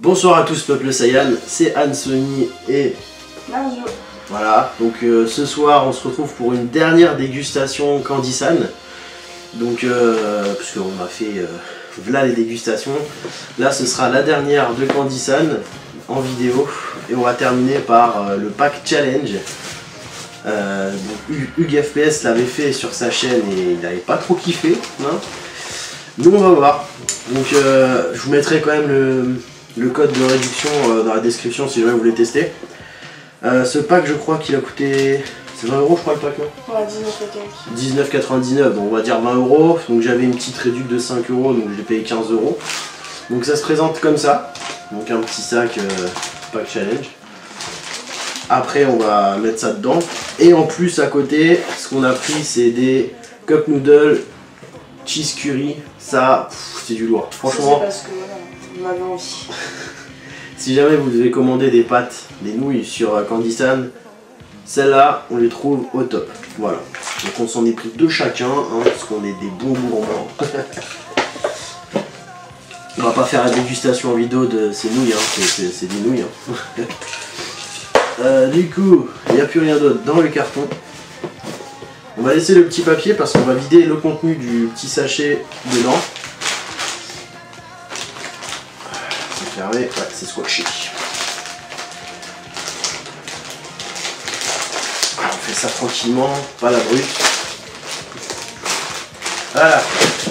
Bonsoir à tous peuple Saiyan, c'est Anne-Sony et Marjo. Voilà, donc ce soir on se retrouve pour une dernière dégustation Candy-san. Donc puisqu'on a fait voilà les dégustations, là ce sera la dernière de Candy-san en vidéo et on va terminer par le pack challenge. Donc Hugues FPS l'avait fait sur sa chaîne et il n'avait pas trop kiffé, hein. Nous on va voir. Donc je vous mettrai quand même le code de réduction dans la description si jamais vous voulez tester. Ce pack je crois qu'il a coûté... C'est 20 € je crois le pack là. Ouais, 19,99, donc on va dire 20 €. Donc j'avais une petite réduction de 5 €, donc j'ai payé 15 €. Donc ça se présente comme ça. Donc un petit sac pack challenge. Après on va mettre ça dedans. Et en plus à côté, ce qu'on a pris c'est des cup noodles cheese curry. Ça, c'est du lourd. Franchement. C'est parce que voilà, on avait envie. Si jamais vous devez commander des pâtes, des nouilles sur Candy-san, celles-là, on les trouve au top. Voilà. Donc on s'en est pris deux chacun, hein, parce qu'on est des bons gourmands. On va pas faire la dégustation en vidéo de ces nouilles, hein. C'est des nouilles. Hein. Du coup, il n'y a plus rien d'autre dans le carton. On va laisser le petit papier parce qu'on va vider le contenu du petit sachet dedans. C'est fermé, ouais, c'est scotché. On fait ça tranquillement, pas la brute. Voilà,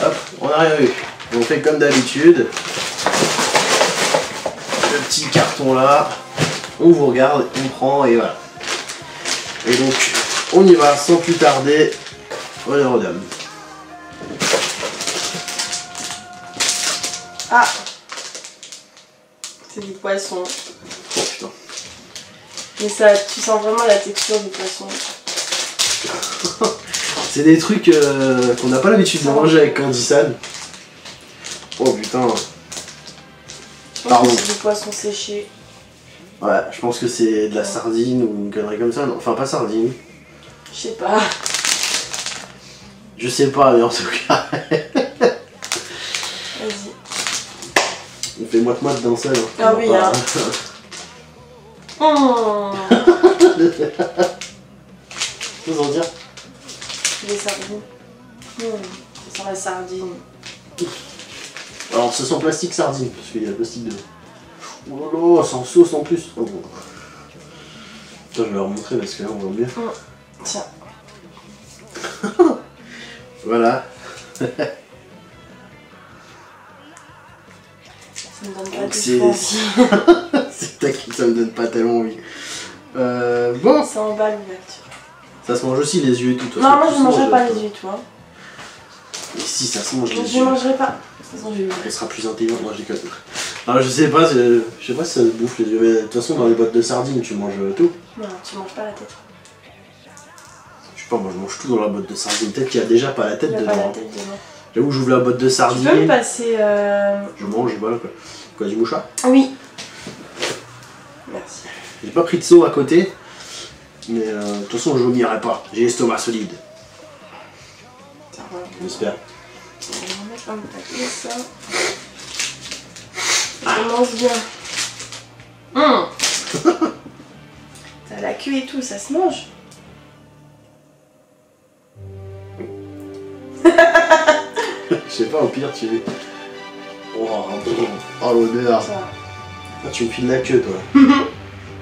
hop, on n'a rien vu. On fait comme d'habitude. Le petit carton là, on vous regarde, on prend et voilà. Et donc, on y va sans plus tarder. Honneur aux dames. Ah, c'est du poisson. Oh putain. Mais ça, tu sens vraiment la texture du poisson. C'est des trucs qu'on n'a pas l'habitude de manger avec Candy-san. Oh putain. Je pense que c'est du poisson séché. Ouais, je pense que c'est de la sardine ou une connerie comme ça. Non, enfin, pas sardine. Je sais pas. Je sais pas, mais en tout cas. Vas-y. On fait moite-moite d'un seul. Hein. Ah oui, hein. Vous en dire Des sardines. Ça sent la sardine. Alors, ce sent plastique sardine, parce qu'il y a le plastique dedans. Oh là là, sans sauce en plus. Oh, bon. Attends, je vais leur montrer parce que là, on va oublier. Tiens. Voilà. Ça me donne pas du tout envie. C'est taquin, ça me donne pas tellement envie. Bon. Ça emballe l'ouverture. Ça se mange aussi les yeux et tout. Non, moi je ne mangerai pas les yeux, tu vois. Mais si, ça se mange les yeux. Je ne mangerai pas. De toute façon, elle sera plus intelligente. Moi, je déconne. Alors, je sais pas si ça se bouffe les yeux. Mais de toute façon, dans les boîtes de sardines, tu manges tout. Non, tu manges pas la tête. Je sais pas, moi je mange tout dans la boîte de sardines. Peut-être qu'il y a déjà pas la tête dedans. Pas la tête dedans. J'avoue, j'ouvre la boîte de sardines. Tu peux me passer. Je mange, voilà quoi. Quoi, du mouchard? Oui. Merci. J'ai pas pris de seau à côté. Mais de toute façon, je vomirai pas. J'ai l'estomac solide. J'espère. On va mettre un paquet ça. Ça commence bien. T'as la queue et tout, ça se mange. Je sais pas, au pire, tu... Oh, l'odeur. Ah, tu me files la queue, toi. Moi,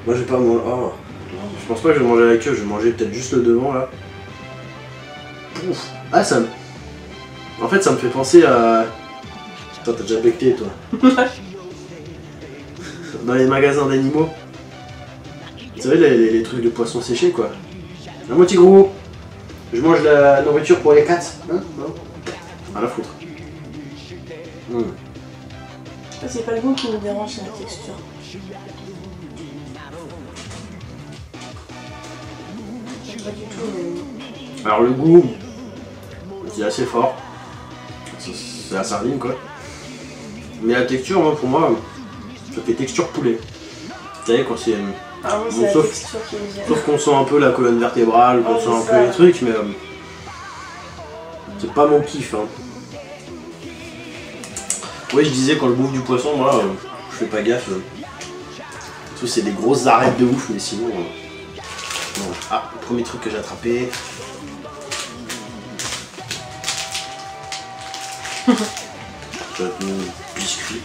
je vais pas manger... Oh. Je pense pas que je vais manger la queue, je vais manger peut-être juste le devant, là. Ouf. Ah, ça me... En fait, ça me fait penser à... Toi, t'as déjà becté, toi. Dans les magasins d'animaux. Vous savez, les trucs de poissons séchés, quoi. Un petit gros. Je mange la nourriture pour les 4. Hein, non. À la foutre. C'est pas le goût qui me dérange, c'est la texture. J'aime pas du tout, mais... Alors le goût, c'est assez fort. C'est la sardine, quoi. Mais la texture, moi, pour moi, ça fait texture poulet. Vous savez, quand c'est... Ah oui, c'est la texture qui me vient. Sauf qu'on sent un peu la colonne vertébrale, qu'on sent un peu les trucs, mais... c'est pas mon kiff, hein. Oui, je disais, quand je bouffe du poisson, moi, je fais pas gaffe. C'est des grosses arêtes de ouf, mais sinon... non. Ah, le premier truc que j'ai attrapé. J'ai un biscuit.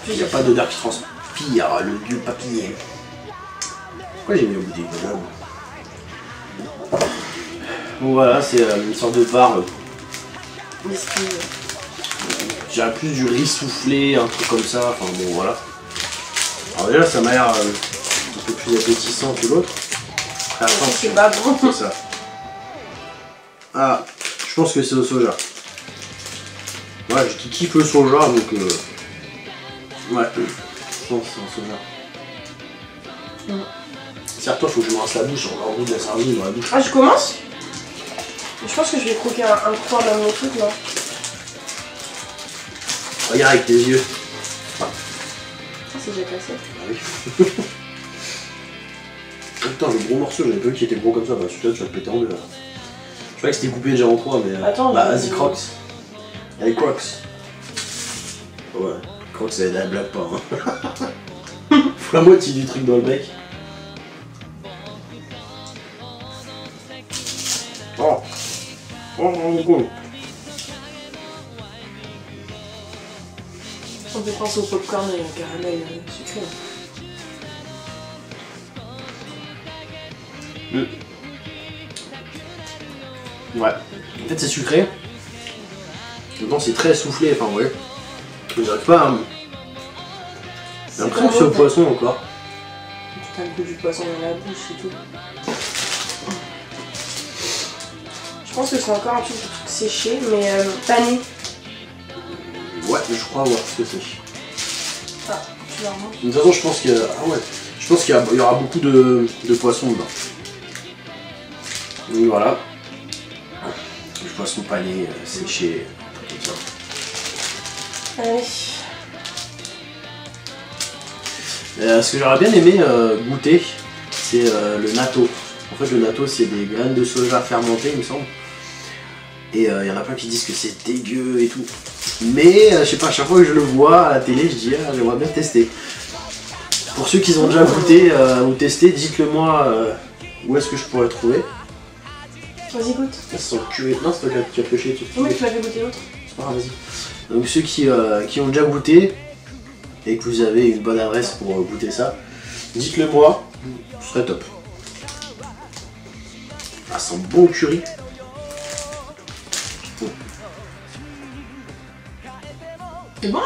Il n'y a pas d'odeur qui transpire, le vieux papier. Pourquoi j'ai mis au bout des bonhommes? Bon voilà, c'est une sorte de bar. J'ai plus du riz soufflé, un truc comme ça, enfin bon voilà. Alors déjà ça m'a l'air un peu plus appétissant que l'autre. C'est pas bon. C'est ça. Ah, je pense que c'est au soja. Ouais, je kiffe le soja donc ouais, je pense que c'est au soja. Serre-toi, faut que je me rince la bouche, on a envie de la sardine dans la bouche. Ah, je commence? Je pense que je vais croquer un croix dans mon truc là. Regarde avec tes yeux. Ah, c'est déjà cassé. Ah oui. Oh, putain, le gros morceau, j'avais pas vu qu'il était gros comme ça. Bah, celui-là, tu vas te péter en deux là. Je croyais que c'était coupé déjà en trois, mais. Attends, bah, vas-y, crocs. Allez, crocs. Ouais, crocs, ça la blague pas. Hein. Faut la moitié du truc dans le bec. Oh! Oh, mon goût! On peut penser au popcorn et au caramel sucré. Ouais. En fait, c'est sucré. Dedans, c'est très soufflé. Enfin, ouais. J'arrive pas à. J'ai l'impression que c'est au poisson encore. Tu as le goût du poisson dans la bouche et tout. Je pense que c'est encore un truc séché, mais pané. Ouais, je crois voir ce que c'est. Ah, tu la remanges. De toute façon, je pense qu'il y a... Ah ouais. Je pense qu'il y aura beaucoup de poissons dedans. Donc voilà. Le poisson pané, séché, comme ça. Allez. Ce que j'aurais bien aimé goûter, c'est le natto. En fait, le natto, c'est des graines de soja fermentées, il me semble. Et il y en a plein qui disent que c'est dégueu et tout. Mais je sais pas, à chaque fois que je le vois à la télé, je dis ah, j'aimerais bien tester. Pour ceux qui ont déjà goûté ou testé, dites-le moi où est-ce que je pourrais le trouver. Vas-y, goûte. Ça sent curé. Non, c'est toi qui as pêché. Non, mais tu m'avais goûté l'autre. C'est pas grave, vas-y. Donc ceux qui ont déjà goûté et que vous avez une bonne adresse pour goûter ça, dites-le moi, ce serait top. Ah, ça sent bon le curry. C'est bon, hein?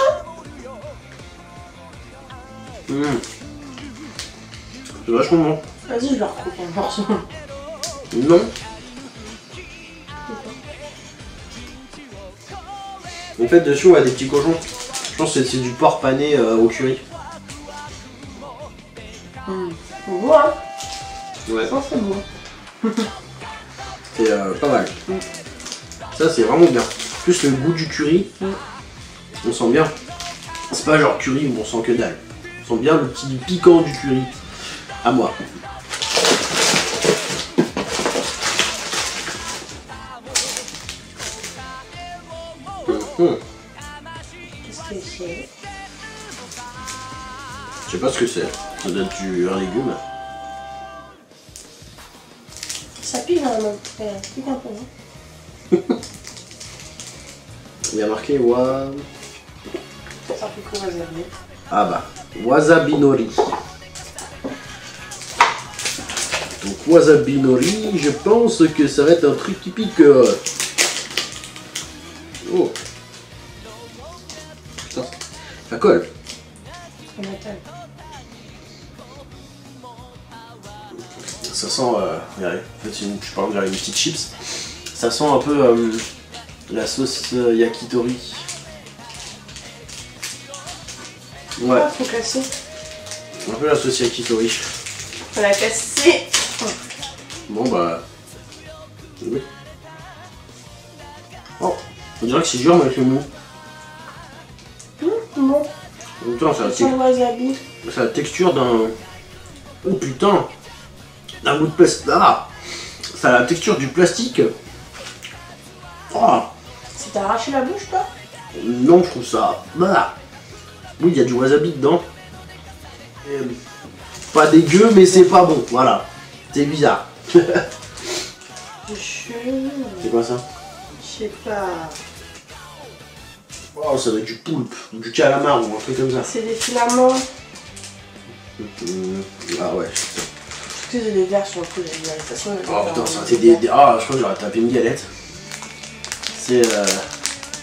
C'est vachement bon. Vas-y, je le recoupe en morceaux. Non. En fait, dessus, on a des petits cochons. Je pense que c'est du porc pané au curry. C'est bon, hein? Ouais. Ça, c'est bon. C'est pas mal. Ça, c'est vraiment bien. Plus le goût du curry, on sent bien. C'est pas genre curry où on sent que dalle. On sent bien le petit piquant du curry. À moi. Qu'est-ce que c'est? Je sais pas ce que c'est. Ça doit être un légume. Ça pique vraiment. Ça pique un peu, hein? Il y a marqué wa... Ça fait quoi, wasabi? Ah bah, wasabi nori. Donc wasabi nori, je pense que ça va être un truc qui pique. Oh. Putain, ça colle. C'est métal. Ça sent, regardez, en fait je parle de une petite chips. Ça sent un peu la sauce yakitori. Ouais. Ah, faut casser. Un peu la sauce yakitori. Faut la casser. Bon bah... Oui. Oh, on dirait que c'est dur mais c'est mou. Bon. Putain, C'est le wasabi. c'est la texture d'un... Oh putain, d'un bout de plastique. Ah, ça a la texture du plastique. Oh, Ça t'a arraché la bouche, toi? non, je trouve ça... Bah. Oui, il y a du wasabi dedans. Et, pas dégueu, mais c'est pas bon, voilà. C'est bizarre. C'est quoi ça? Je sais pas. Oh, ça doit être du poulpe, du calamar ou un truc comme ça. C'est des filaments. Ah ouais. Est-ce que j'ai des verres sur le coup de l'alimentation? Oh putain, ça fait des... Ah, je crois que j'aurais tapé une galette. C'est...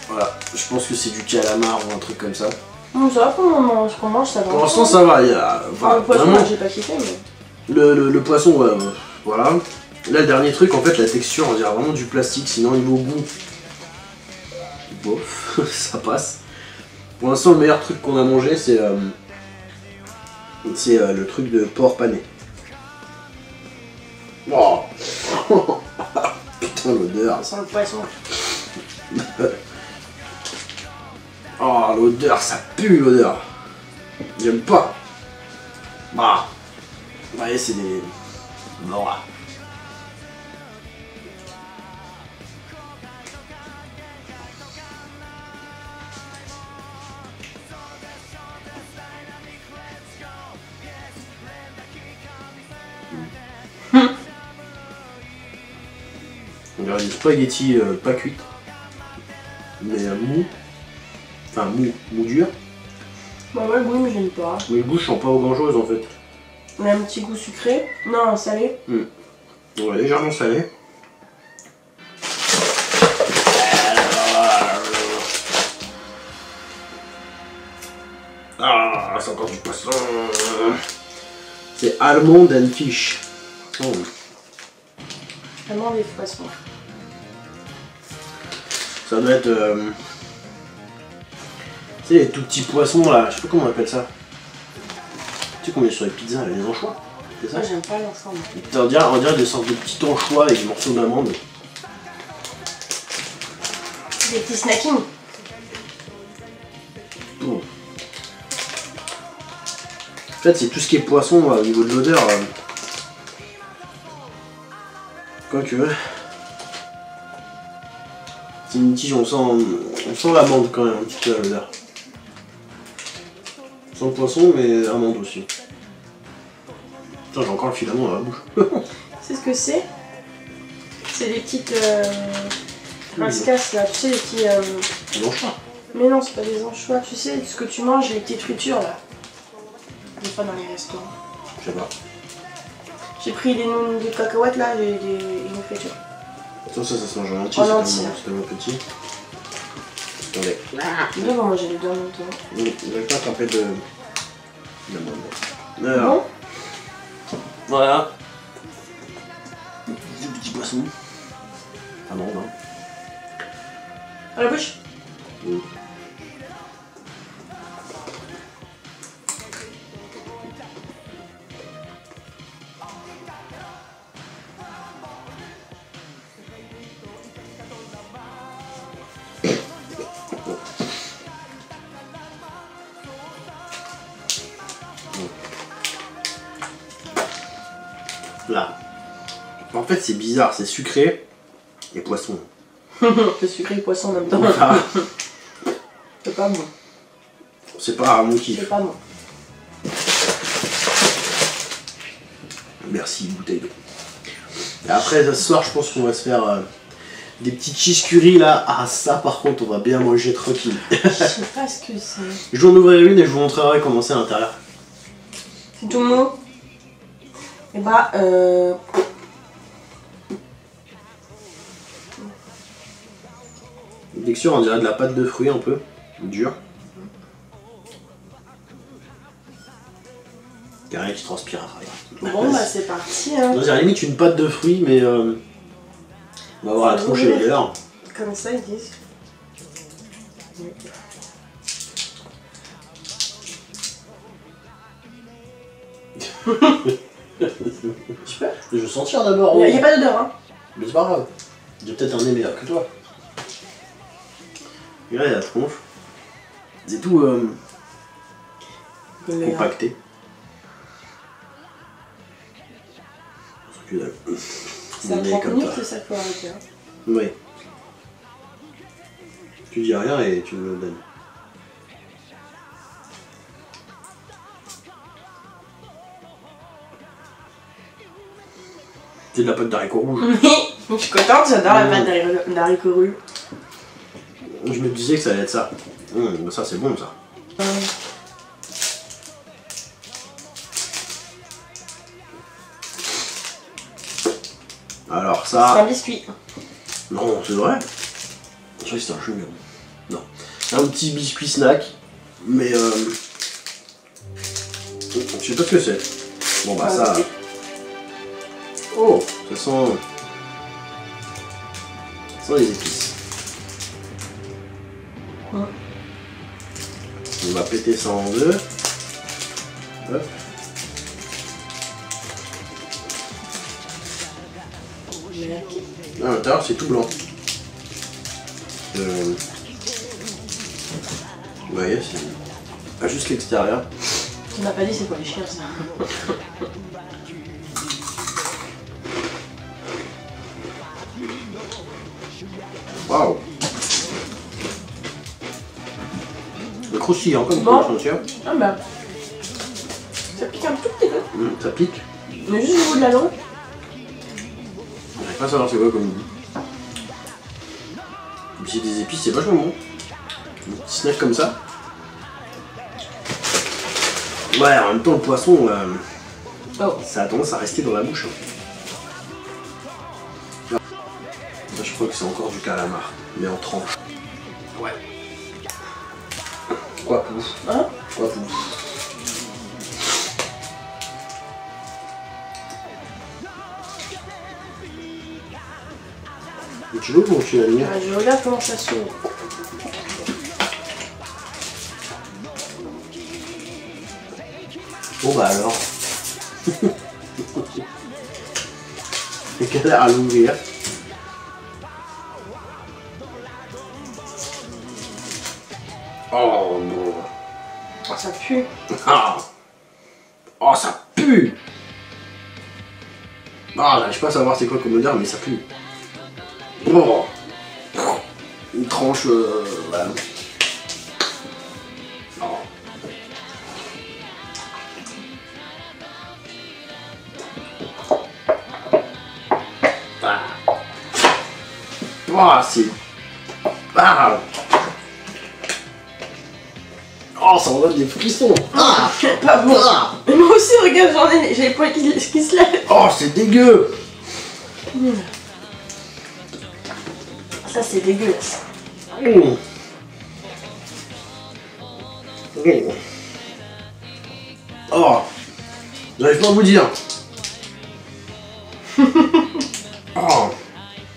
Voilà, je pense que c'est du calamar ou un truc comme ça. Non, ça va pour le moment, ce qu'on mange, ça va. Pour l'instant, ça va. Il y a... Enfin, le poisson, vraiment... j'ai pas kiffé, mais... Le poisson, ouais, voilà. Là, le dernier truc, en fait, la texture, on dirait vraiment du plastique. Sinon, niveau goût, bof, ça passe. Pour l'instant, le meilleur truc qu'on a mangé, c'est le truc de porc pané. Oh. Putain, l'odeur. Ça sent le poisson. Oh, l'odeur, ça pue, l'odeur. J'aime pas. Bah. Ouais, c'est des... Voilà. On dirait des spaghettis pas cuites, mais mou. Enfin, mou dur. Bah ouais, le goût, mais j'aime pas. Mais le goût, je sens pas grand chose en fait. On a un petit goût sucré. Non, salé. Ouais, légèrement salé. Ah, c'est encore du poisson. C'est almond and fish. Oh. Vraiment des poissons. Ça doit être... Tu sais, les tout petits poissons là, je sais pas comment on appelle ça. Tu sais qu'on met sur les pizzas, les anchois. C'est ça? Moi, j'aime pas l'ensemble. On dirait des sortes de petits anchois avec des morceaux d'amande. Des petits snackings. Oh. En fait, c'est tout ce qui est poisson au niveau de l'odeur. Quoique. C'est une tige, on sent l'amande quand même un petit peu à l'odeur. On sent le poisson, mais amande aussi. Putain, j'ai encore le filament dans la bouche. C'est ce que c'est? C'est des petites rascasses là, tu sais, les petits. Des anchois. Mais non, c'est pas des anchois, tu sais, ce que tu manges, les petites fritures là. Des fois dans les restaurants. Je sais pas. J'ai pris des nouilles de cacahuètes là, une friture. Ça se mange en entier, c'est tellement petit. Attendez. Là, on va manger les deux en même temps. On va pas attraper de... Bon. Voilà. Des petits poissons. Amande, hein. À la bouche. Là. En fait, c'est bizarre, c'est sucré et poisson. Le sucré et poisson en même temps. Ah. C'est pas bon. C'est pas mon kiff. C'est pas bon. Merci, bouteille d'eau. Et après, ce soir, je pense qu'on va se faire des petites cheese curry là. Ah, ça, par contre, on va bien manger tranquille. Je sais pas ce que c'est. Je vais en ouvrir une et je vous montrerai comment c'est à l'intérieur. C'est tout mou. Et bah, Texture, on dirait de la pâte de fruits un peu, dure. Il y a rien qui transpire après. bon bah c'est parti hein. On dirait limite une pâte de fruits, mais on va voir la tronche et l'odeur. Comme ça ils disent. Tu peux? Je veux sentir d'abord. Il n'y a pas d'odeur hein. Mais c'est pas grave. J'ai peut-être un nez meilleur que toi. Regarde la tronche. C'est tout compacté. C'est à 30 minutes que ça faut arrêter. Hein. Oui. Tu dis rien et tu me le donnes. C'est de la pâte d'haricots rouges. Oui, je suis contente, j'adore la pâte d'haricots rouges. Je me disais que ça allait être ça. Ça c'est bon ça. Alors ça... C'est un biscuit. Non, c'est vrai. Je crois que c'est un chewing-gum. Non. Un petit biscuit snack. Mais je sais pas ce que c'est. Bon bah ça... Oh, ça sent les épices. Ouais. On va péter ça en deux. Hop. À l'intérieur c'est tout blanc. Vous voyez, c'est pas juste l'extérieur. Tu m'as pas dit c'est quoi les chiens ça. Waouh. Le croustillant comme Bon. ça, sentir. Ah bah. Ça pique un tout petit peu. Ça pique. Mais juste au niveau de la langue. J'arrive pas à savoir c'est quoi comme goût. Si c'est des épices, c'est vachement bon. Un petit snack comme ça. Ouais, en même temps, le poisson, ça a tendance à rester dans la bouche. Là, je crois que c'est encore du calamar, mais en tranche. Ouais. Quoi pou? Hein? Quoi pou? Et tu veux qu'on tue la lumière? Je regarde comment ça s'ouvre. Bon bah alors. Et qu'elle a à l'ouvrir. Oh non. Oh, ça pue. Ah. Oh ça pue. Ah, j'arrive pas à savoir c'est quoi comme odeur mais ça pue. Oh. Une tranche voilà. Oh. Ah. Oh, c'est... Ah. Oh, ça en donne des frissons. Ah. Pas bon. Ah. Mais moi aussi, regarde, j'en ai les poils qui se lèvent. Oh, c'est dégueu. Ça, c'est dégueulasse. Mmh. Mmh. Oh, j'arrive pas à vous dire. Oh,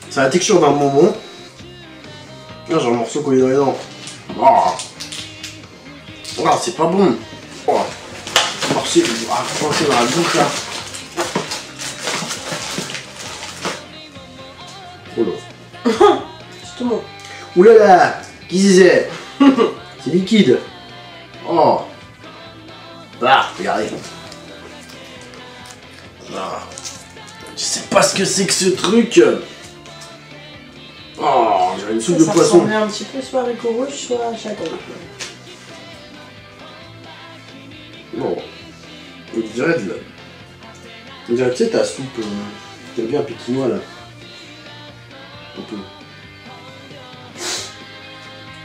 c'est la texture d'un bonbon. Là, j'ai un morceau collé dans les dents. Oh, oh c'est pas bon. Oh, morceau coincé dans la bouche là. Oh là. C'est tout bon. Oulala, qui c'est? C'est liquide. Oh. Ah, regardez. Ah. Je sais pas ce que c'est que ce truc. Oh, j'ai une soupe de Ça poisson. ressemblait un petit peu soit haricot rouge, soit châtaigne. Bon. On dirait de la... On dirait, tu sais, ta soupe... T'aimes bien un pékinois, là. Un peu.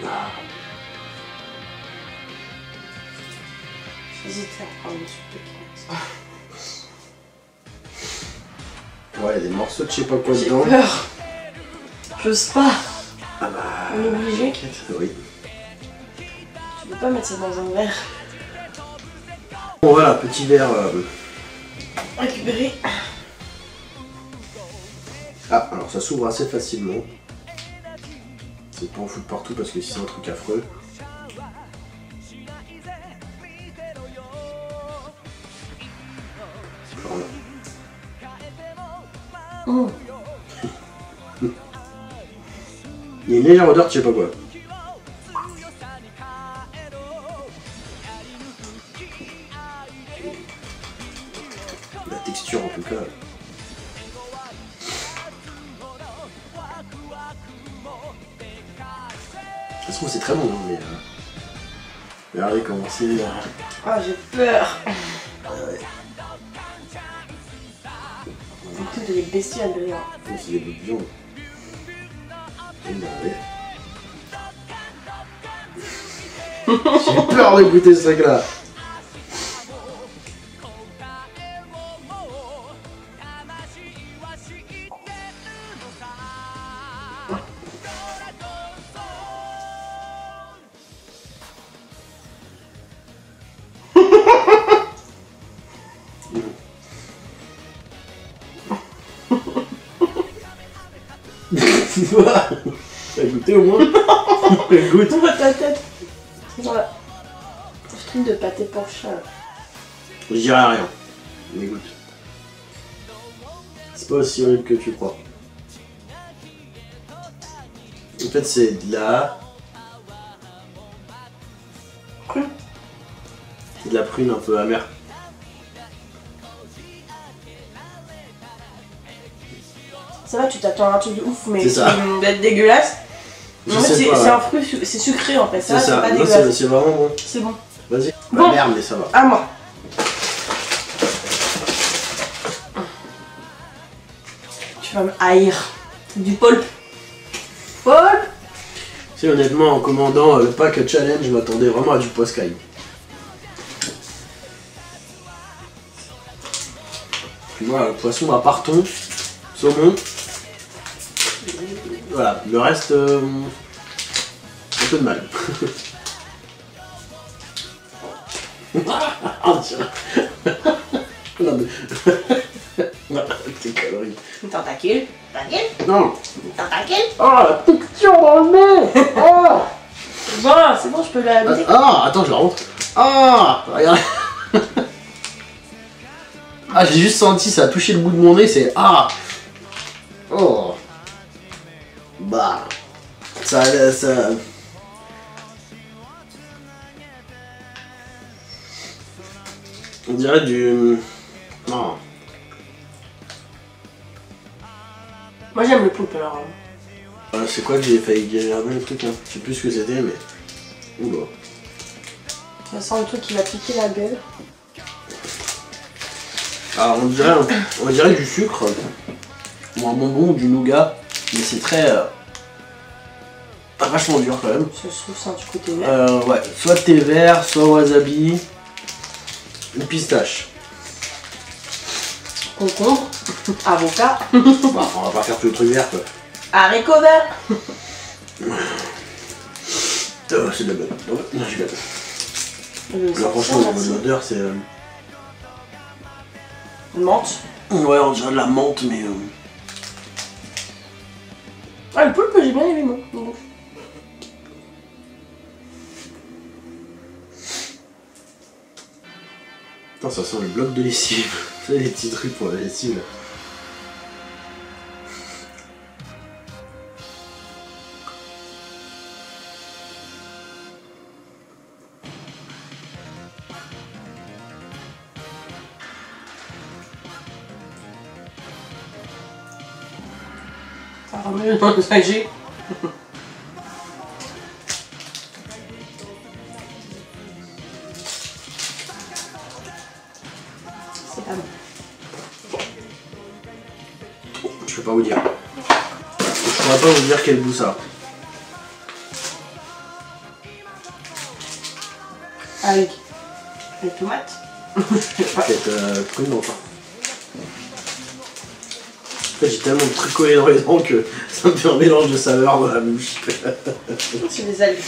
Ah. J'hésite à prendre une soupe de carottes. Ouais, il y a des morceaux de je sais pas quoi J'ai dedans. peur. J'ose pas. Ah bah... On est obligé. Oui. Tu peux pas mettre ça dans un verre. Bon voilà, petit verre... Récupérer. Ah, alors ça s'ouvre assez facilement. C'est pas en foutre partout parce que c'est un truc affreux. Voilà. Mmh. Il y a une légère odeur de je sais pas quoi. La texture en tout cas. Ça se trouve c'est très bon hein, mais regardez comment c'est. Ah, j'ai peur. Ouais. C'est tout de les bestioles de rire. C'est des bouts de viande. J'ai peur de goûter ce truc là. T'as goûté au moins? Goûte. Ta tête. Voilà. Ce truc de pâté pour chat. Je dirais rien. Mais goûte. C'est pas aussi horrible que tu crois. En fait, c'est de la... Prune. C'est de la prune un peu amère. Ça va, tu t'attends à un truc de ouf, mais C'est ça. d'être dégueulasse. Je En fait, sais pas, c'est ouais. un fruit, c'est sucré en fait. Ça, C'est va, ça, c'est pas non, dégueulasse. c'est vraiment bon. C'est bon. Vas-y. Bon. Bah merde, mais ça va. À moi. Tu vas me haïr. Du poulpe. Poulpe. Tu sais, honnêtement, en commandant le pack challenge, je m'attendais vraiment à du poiscaille. Puis voilà, le poisson à part thon, saumon. Voilà, le reste, un peu de mal. Ah, tiens. Non, mais... non, tes calories. Tentacule. Tentacule. Non. Tentacule. Oh, la texture dans le nez. Oh. Bon, c'est bon, je peux la goûter. Ah, attends, je la rentre. Ah, regarde. Ah, j'ai juste senti, ça a touché le bout de mon nez, c'est... Ah. Oh. Bah. Ça... On dirait du... Non. Moi j'aime le poulpe alors. C'est quoi que j'ai failli garder le truc, hein. Je sais plus ce que c'était, mais... Oula. Ça sent le truc qui va piquer la gueule. Alors on dirait du sucre, ou un bonbon, ou du nougat, mais c'est très... vachement dur quand même. Je trouve ça du côté vert. Ouais, soit thé vert, soit wasabi, une pistache. Concombre. Avocat. Bah, on va pas faire tous les trucs verts quoi. Haricots verts. C'est de la bonne. Non, je gâte. Là franchement, au niveau de l'odeur, c'est... Menthe. Ouais, on dirait de la menthe, mais... Ah, le poulpe, j'ai bien aimé moi. Putain, ça sent le bloc de lessive. C'est les petits trucs pour la lessive là. Ça remet dans le sachet. C'est pas bon. Je peux pas vous dire. Je pourrais pas vous dire quel goût ça a. Avec les tomates. Peut-être prune enfin. En fait, j'ai tellement de trucs collés dans les dents que ça me fait un mélange de saveurs dans la bouche. C'est des algues.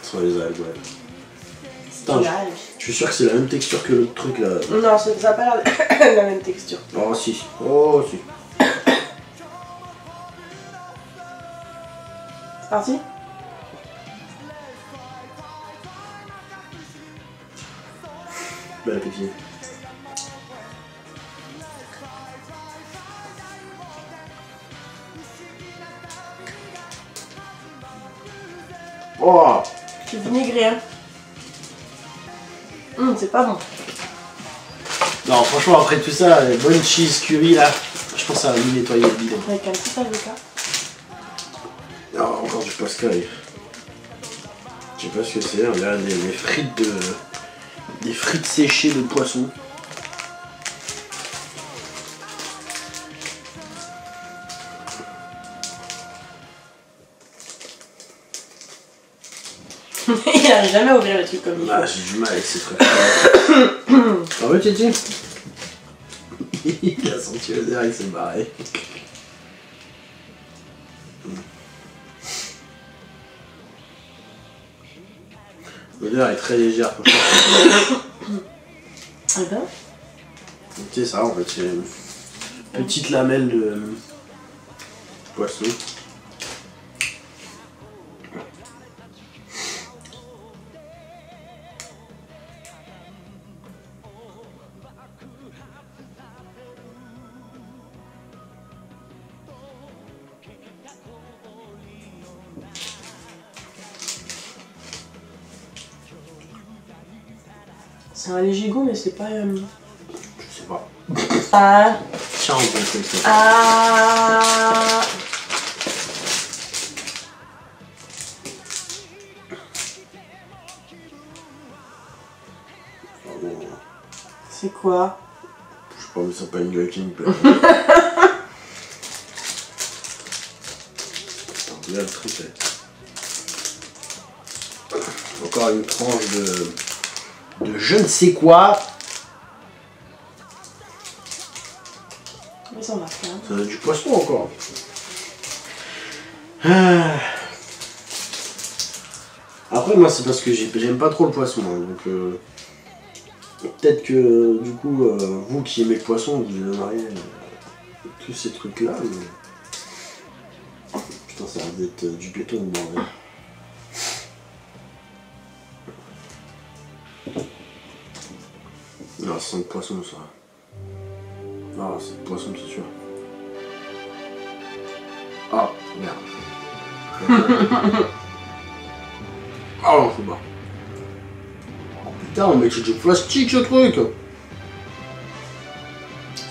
Sur les algues, ouais. Putain, je suis sûr que c'est la même texture que l'autre truc là. Non, ça n'a pas l'air de la même texture. Oh si. Oh si. C'est parti. Bel appétit. Oh. C'est vinaigré, hein. C'est pas bon. Non, franchement, après tout ça, les bonnes cheese curry là, je pense que ça va lui nettoyer le bidon. Avec un petit avocat. Oh, encore du pascal. Je sais pas ce que c'est, on dirait des frites des frites séchées de poisson. Il arrive jamais à ouvrir les trucs comme il faut. Ah, j'ai du mal avec ces trucs. Ça va, Titi? Il a senti l'odeur, il s'est barré. L'odeur est très légère. Ah ben. C'est ça, en fait, c'est une petite lamelle de poisson. C'est un léger goût, mais c'est pas. Je sais pas. Ah. Tiens, on peut le faire. Ah. C'est quoi? Je sais pas, mais c'est pas une gueule qui me plaît. Là, le truc, encore une tranche de je ne sais quoi. Mais ça va faire. Ça a du poisson encore. Ah. Après, moi, c'est parce que j'aime pas trop le poisson. Hein, donc, peut-être que, du coup, vous qui aimez le poisson, vous aimeriez tous ces trucs-là. Mais... Putain, ça a l'air d'être du béton, le bordel. Non, c'est le poisson, ça. Ah, c'est le poisson, c'est sûr. Ah, merde. Ah, non, c'est pas. Oh putain, mais c'est du plastique, ce truc.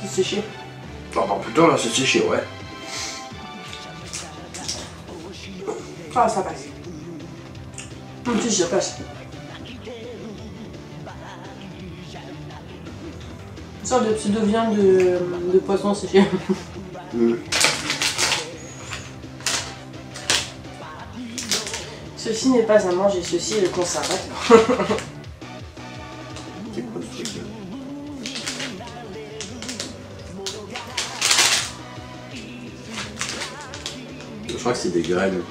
C'est séché. Ah bah putain, là, c'est séché, ouais. Ah, ça passe. En plus, ça passe. Une sorte de pseudo-viande de poisson séché. Mm. Ceci n'est pas à manger, ceci est le conservateur. C'est quoi ce truc là? Je crois que c'est des graines.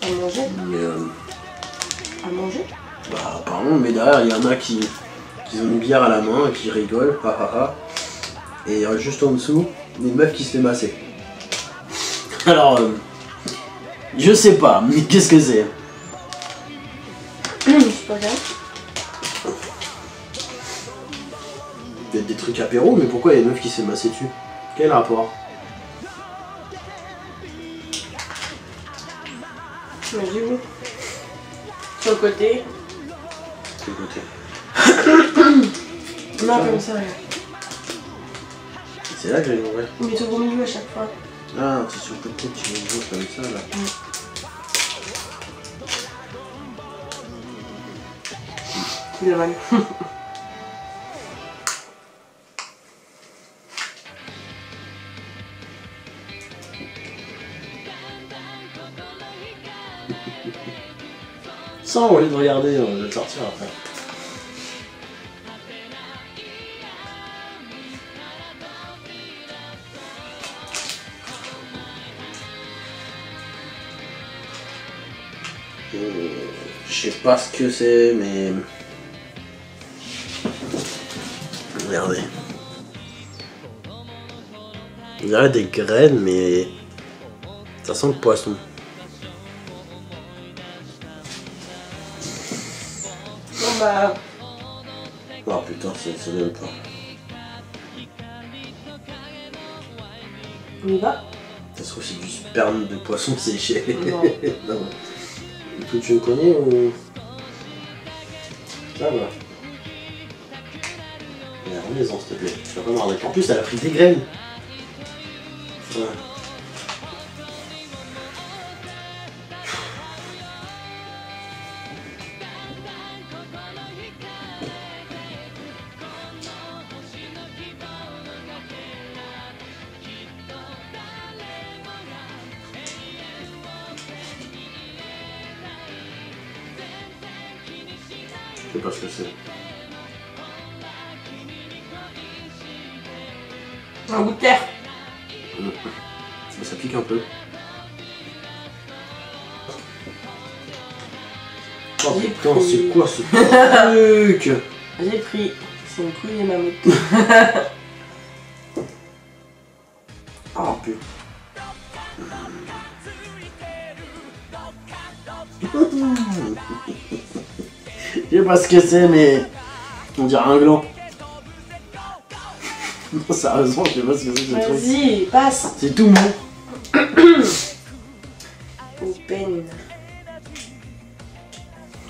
À manger? Mais À manger? bah apparemment, mais derrière il y en a qui ont une bière à la main et qui rigolent, ha ha ha. Et juste en dessous, une meuf qui se fait masser. Alors, je sais pas, mais qu'est-ce que c'est? Je sais pas grave. Peut-être des trucs apéro, mais pourquoi il y a une meuf qui se fait masser dessus? Quel rapport? Mais du coup, sur le côté. Quel côté? Non, comme ça, regarde. C'est là que j'allais l'ouvrir. Mais tout au milieu à chaque fois. Ah, c'est sur le côté, tu l'ouvres comme ça là. Il a mal. Ça, au lieu de regarder, on va le sortir après. Je sais pas ce que c'est, mais... Regardez. On dirait des graines, mais... Ça sent le poisson. Bon bah. Oh putain, c'est même pas. On y va? Ça se trouve c'est du sperme de poisson séché. Non. Non. Tout tu le connais ou... Ça va. Remets-en s'il te plaît. Je vais pas m'arrêter. En plus elle a pris des graines. Ouais. Je sais pas ce que c'est. Un bout de terre. Ça pique un peu. Oh putain, c'est quoi ce truc? J'ai pris. C'est une couille de mammouth. Oh putain. Je sais pas ce que c'est, mais on dirait un gland. Non, sérieusement, je sais pas ce que c'est ce truc. Vas-y, passe. C'est tout mou. Open.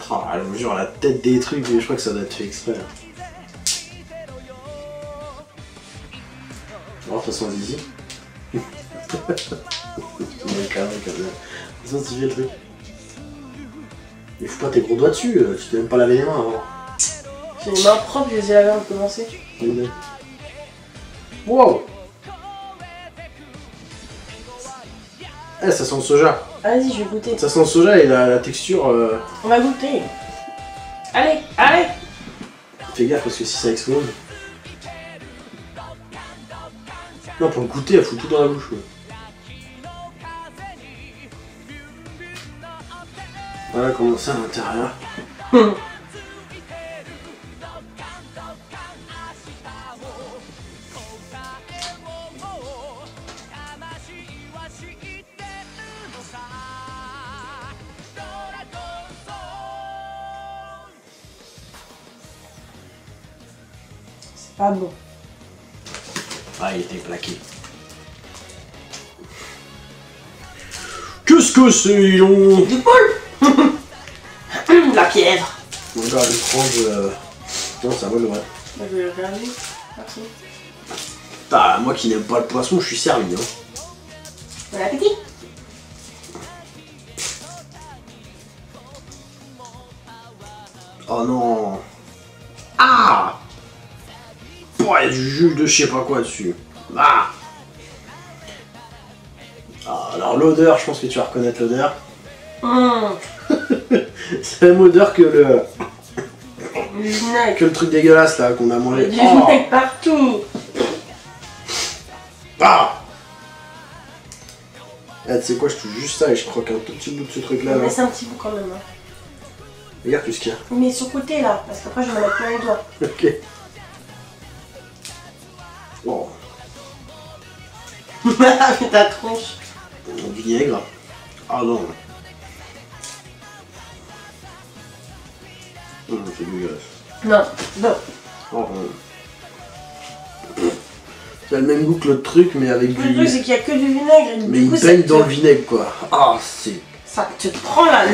Oh, genre la tête des trucs, mais je crois que ça doit être fait exprès. Oh, de toute façon, vas-y. Ça, tu fais le truc. Mais fous pas tes gros doigts dessus, tu t'es même pas lavé les mains avant. J'ai les mains propres, je les ai lavées avant de commencer. Wow! Eh, ça sent le soja. Vas-y, je vais goûter. Ça sent le soja et la texture. On va goûter. Allez, allez. Fais gaffe parce que si ça explose. Non, pour le goûter, elle fout tout dans la bouche. Ouais. Voilà comment c'est à l'intérieur. C'est pas bon. Ah, il était plaqué. Qu'est-ce que c'est, on... Du poule. La pièvre. On va aller prendre... Non, ça va le vrai. Bah, je vais regarder. Merci. Ah, moi qui n'aime pas le poisson, je suis servi. Hein. Bon appétit. Oh non. Ah. Oh, il y a du jus de je sais pas quoi dessus. Ah. Ah, alors l'odeur, je pense que tu vas reconnaître l'odeur. C'est la même odeur que le Vinaigre. que le truc dégueulasse là qu'on a mangé. Du Oh. vinaigre partout. Ah. Ah, tu sais quoi, je touche juste ça et je croque un tout petit bout de ce truc là. On laisse un petit bout quand même. Hein. Regarde tout ce qu'il y a. Mais sur le côté là, parce qu'après je vais mettre plein les doigts. Ok. Oh. Fais ta tronche. Vinaigre. Ah non. C'est dégueulasse. Non, non. Oh, c'est le même goût que l'autre truc, mais avec Le du. truc c'est qu'il y a que du vinaigre. Et Mais du il coup, baigne ça dans te- le vinaigre quoi. Ah, c'est. Ça te prend la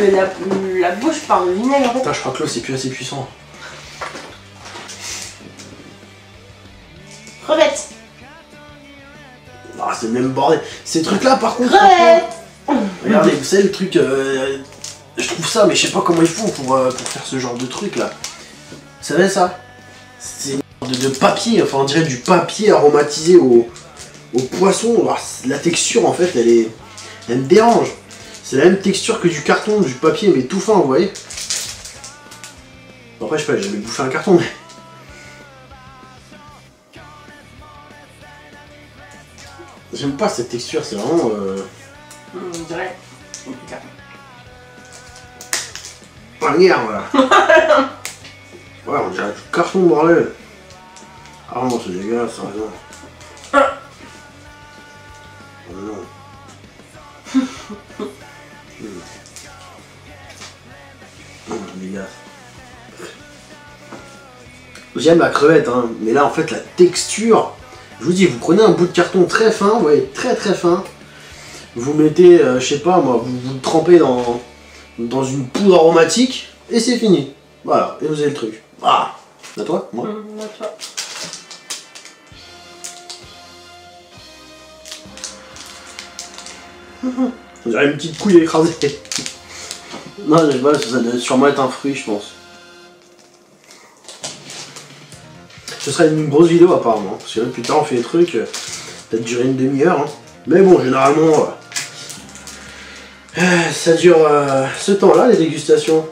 bouche par le vinaigre en fait. Putain, je crois que l'eau c'est plus assez puissant. Crevette. Ah, c'est le même bordel. Ces trucs là par contre. Crevette. Regardez, vous savez le truc. Je trouve ça, mais je sais pas comment ils font pour faire ce genre de truc là. Vous savez ça? C'est de papier, enfin on dirait du papier aromatisé au poisson. Alors, la texture en fait elle me dérange. C'est la même texture que du carton, du papier, mais tout fin, vous voyez. Bon, après je sais pas, j'ai jamais bouffé un carton, mais... J'aime pas cette texture, c'est vraiment... On dirait. Ah merde, voilà. Ouais, on dirait du carton, bordel. Ah non, c'est dégueulasse, ça raison. Oh non. Dégueulasse. J'aime la crevette, hein, mais là en fait la texture, je vous dis, vous prenez un bout de carton très fin, vous voyez, très très fin, vous mettez, je sais pas moi, vous le trempez dans une poudre aromatique, et c'est fini. Voilà, et vous avez le truc. Ah, à toi, moi. Toi. On dirait une petite couille écrasée. Non, je sais pas, ça doit sûrement être un fruit, je pense. Ce serait une grosse vidéo apparemment, parce que là plus tard on fait des trucs, peut-être durer une demi-heure. Hein. Mais bon, généralement, ça dure ce temps-là, les dégustations.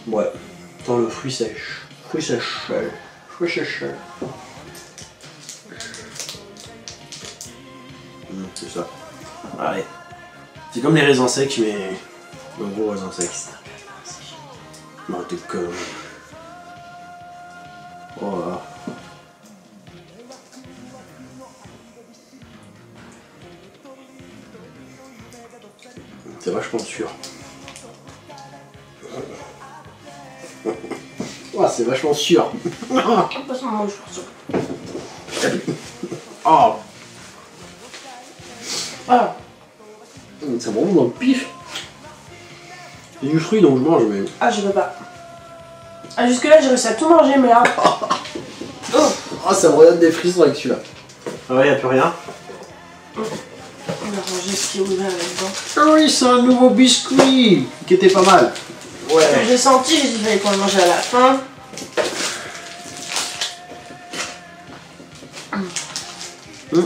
Ouais. Attends, le fruit sèche. Fruit sèche. Fruit sèche. C'est ça. Allez. C'est comme les raisins secs, mais le gros raisin sec. Non, t'es con. Oh là. C'est vachement sûr. Oh, c'est vachement sûr. Oh. Ah. C'est vraiment dans le pif. C'est du fruit donc je mange mais... Ah, je peux pas. Ah, jusque là j'ai réussi à tout manger mais là... Oh. Oh, ça me redonne des frissons avec celui-là. Ah ouais, y'a plus rien. On va ranger ce qui est ouvert là-dedans. Ah oui, c'est un nouveau biscuit qui était pas mal. Ouais. J'ai senti, j'ai dit qu'il fallait qu'on le mange à la fin. Il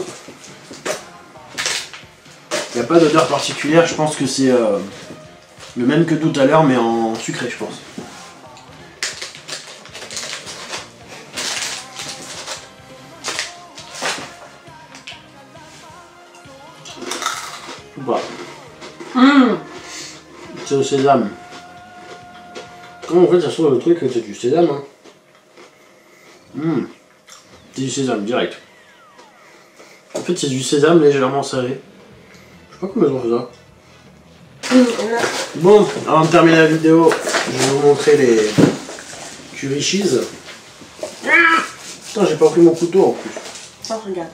n'y a pas d'odeur particulière, je pense que c'est le même que tout à l'heure mais en sucré je pense. Ou pas. C'est au sésame. Comment en fait ça sent le truc que c'est du sésame hein. C'est du sésame direct. En fait c'est du sésame légèrement salé. Je sais pas comment ils ont fait ça. Bon, avant de terminer la vidéo, je vais vous montrer les curry cheese. Putain, j'ai pas pris mon couteau en plus. Ça, regarde.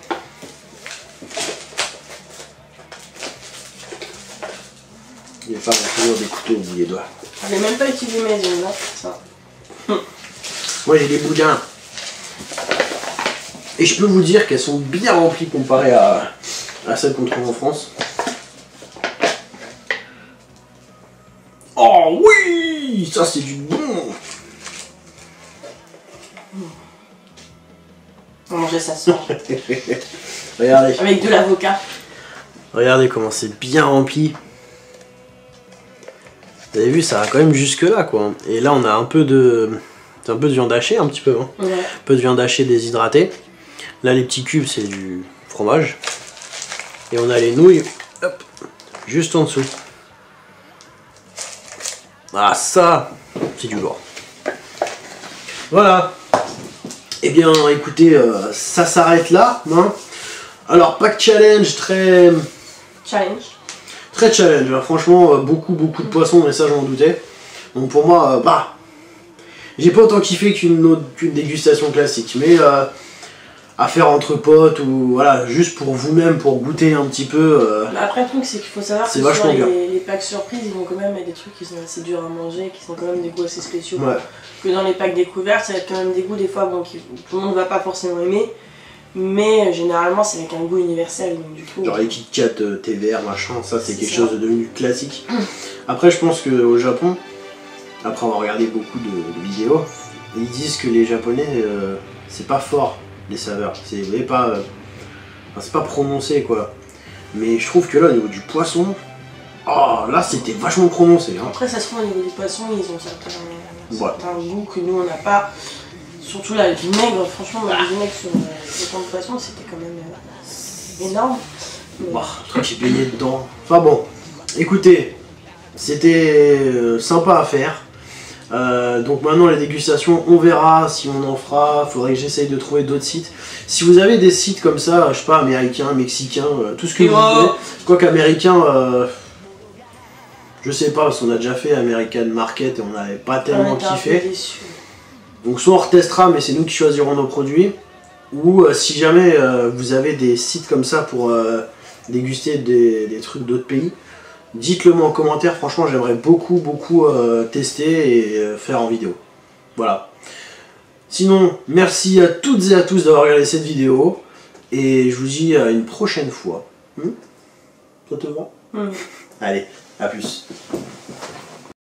Les femmes ont toujours des couteaux au bout des doigts. J'ai même pas utilisé mes ongles là, ça. Moi j'ai des boudins. Et je peux vous dire qu'elles sont bien remplies comparées à celles qu'on trouve en France. Oh oui, ça c'est du bon. On va manger ça soir. Regardez. Avec de l'avocat. Regardez comment c'est bien rempli. Vous avez vu, ça va quand même jusque là quoi. Et là on a un peu de... C'est un peu de viande hachée un petit peu. Hein. Ouais. Un peu de viande hachée déshydratée. Là les petits cubes c'est du fromage. Et on a les nouilles, hop, juste en dessous. Ah ça, c'est du lourd. Voilà. Eh bien écoutez, ça s'arrête là. Hein. Alors pack challenge très... Challenge. Très challenge, hein. Franchement beaucoup de poissons et ça je m'en doutais. Donc pour moi, bah... J'ai pas autant kiffé qu'une dégustation classique. Mais à faire entre potes ou voilà, juste pour vous-même, pour goûter un petit peu. Après le truc c'est qu'il faut savoir que c'est vachement sur bien. les packs surprises ils vont quand même mettre des trucs qui sont assez durs à manger, qui sont quand même des goûts assez spéciaux. Ouais. Que dans les packs découvertes ça va être quand même des goûts des fois bon, qui tout le monde va pas forcément aimer. Mais généralement c'est avec un goût universel donc du coup... Genre les Kit Kat, TVR, machin, ça c'est quelque ça. chose de devenu classique. Après je pense qu'au Japon, après avoir regardé beaucoup de vidéos, ils disent que les Japonais, c'est pas fort les saveurs. C'est pas, enfin, c'est pas prononcé quoi. Mais je trouve que là au niveau du poisson, oh là c'était vachement prononcé. Hein. Après ça se trouve au niveau du poisson ils ont certains goûts que nous on n'a pas. Surtout là le vinaigre, franchement le vinaigre sur le temps de poisson c'était quand même énorme. Mais... Bah, le truc qui baignait dedans. Enfin bon, écoutez, c'était sympa à faire. Donc maintenant la dégustation, on verra si on en fera. Faudrait que j'essaye de trouver d'autres sites. Si vous avez des sites comme ça, je sais pas, américains, mexicains, tout ce que vous voulez. Quoique américain, je sais pas, parce qu'on a déjà fait American Market et on n'avait pas tellement kiffé. Donc soit on retestera, mais c'est nous qui choisirons nos produits. Ou si jamais vous avez des sites comme ça pour déguster des trucs d'autres pays, dites-le moi en commentaire, franchement j'aimerais beaucoup tester et faire en vidéo. Voilà. Sinon, merci à toutes et à tous d'avoir regardé cette vidéo. Et je vous dis à une prochaine fois. Ça te va ? Allez, à plus.